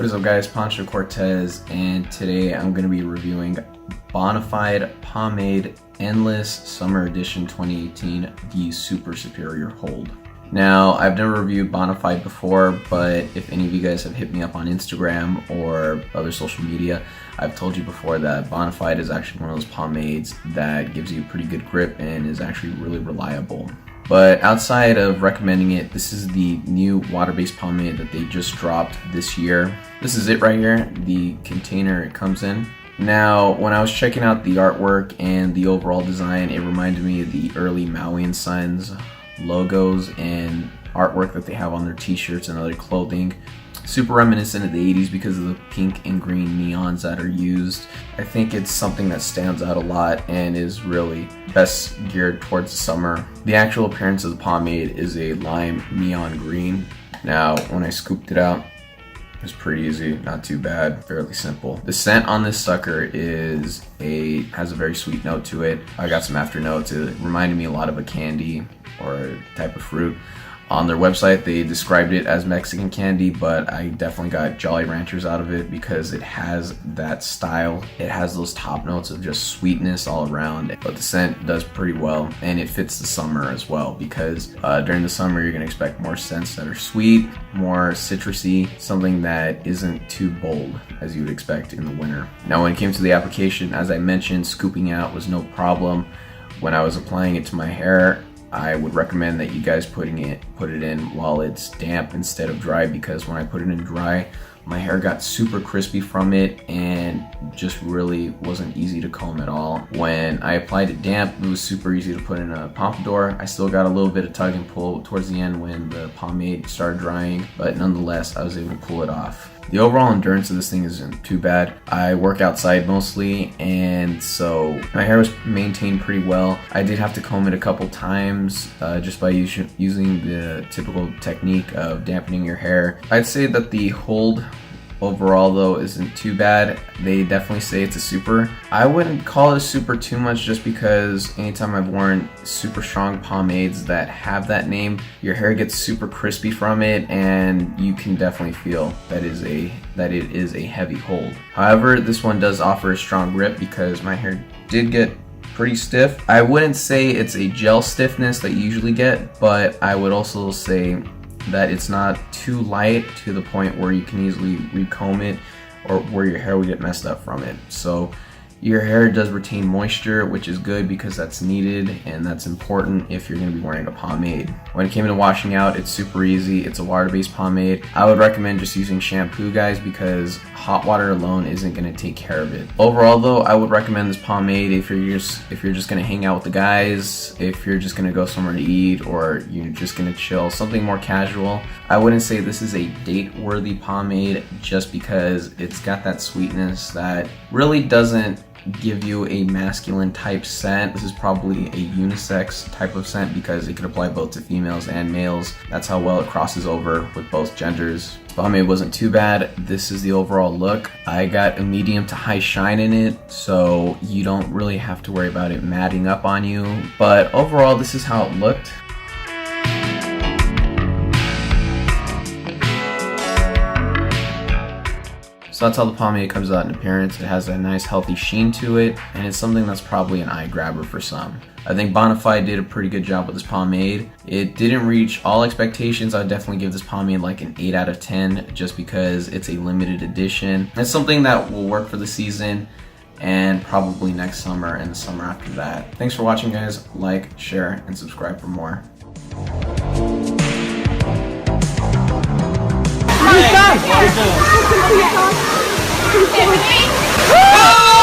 What is up guys, PANCHO CORTEZ, and today I'm going to be reviewing Bona Fide Pomade Endless Summer Edition 2018, the Super Superior Hold. Now, I've never reviewed Bona Fide before, but if any of you guys have hit me up on Instagram or other social media, I've told you before that Bona Fide is actually one of those pomades that gives you a pretty good grip and is actually really reliable. But outside of recommending it, this is the new water-based pomade that they just dropped this year. This is it right here, the container it comes in. Now, when I was checking out the artwork and the overall design, it reminded me of the early Maui and Sons logos and artwork that they have on their t-shirts and other clothing. Super reminiscent of the 80s because of the pink and green neons that are used. I think it's something that stands out a lot and is really best geared towards the summer. The actual appearance of the pomade is a lime neon green. Now, when I scooped it out, it was pretty easy, not too bad, fairly simple. The scent on this sucker has a very sweet note to it. I got some after notes. It reminded me a lot of a candy or a type of fruit. On their website, they described it as Mexican candy, but I definitely got Jolly Ranchers out of it because it has that style. It has those top notes of just sweetness all around, but the scent does pretty well, and it fits the summer as well because during the summer, you're gonna expect more scents that are sweet, more citrusy, something that isn't too bold as you would expect in the winter. Now, when it came to the application, as I mentioned, scooping out was no problem. When I was applying it to my hair, I would recommend that you guys put it in while it's damp instead of dry, because when I put it in dry, my hair got super crispy from it and just really wasn't easy to comb at all. When I applied it damp, it was super easy to put in a pompadour. I still got a little bit of tug and pull towards the end when the pomade started drying, but nonetheless, I was able to pull it off. The overall endurance of this thing isn't too bad. I work outside mostly, and so my hair was maintained pretty well. I did have to comb it a couple times just by using the typical technique of dampening your hair. I'd say that the hold overall though isn't too bad. They definitely say it's a super. I wouldn't call it a super too much just because anytime I've worn super strong pomades that have that name, your hair gets super crispy from it and you can definitely feel that it is a heavy hold. However, this one does offer a strong grip because my hair did get pretty stiff. I wouldn't say it's a gel stiffness that you usually get, but I would also say that it's not too light to the point where you can easily recomb it or where your hair would get messed up from it. So your hair does retain moisture, which is good because that's needed and that's important if you're going to be wearing a pomade. When it came to washing out, it's super easy. It's a water-based pomade. I would recommend just using shampoo, guys, because hot water alone isn't going to take care of it. Overall though, I would recommend this pomade if you're just going to hang out with the guys, if you're just going to go somewhere to eat, or you're just going to chill, something more casual. I wouldn't say this is a date-worthy pomade just because it's got that sweetness that really doesn't give you a masculine type scent. This is probably a unisex type of scent because it could apply both to females and males. That's how well it crosses over with both genders. Pomade wasn't too bad. This is the overall look. I got a medium to high shine in it, so you don't really have to worry about it matting up on you. But overall, this is how it looked. So that's how the pomade comes out in appearance. It has a nice healthy sheen to it, and it's something that's probably an eye grabber for some. I think Bona Fide did a pretty good job with this pomade. It didn't reach all expectations. I'd definitely give this pomade like an 8 out of 10 just because it's a limited edition. It's something that will work for the season and probably next summer and the summer after that. Thanks for watching, guys. Like, share, and subscribe for more. Oh!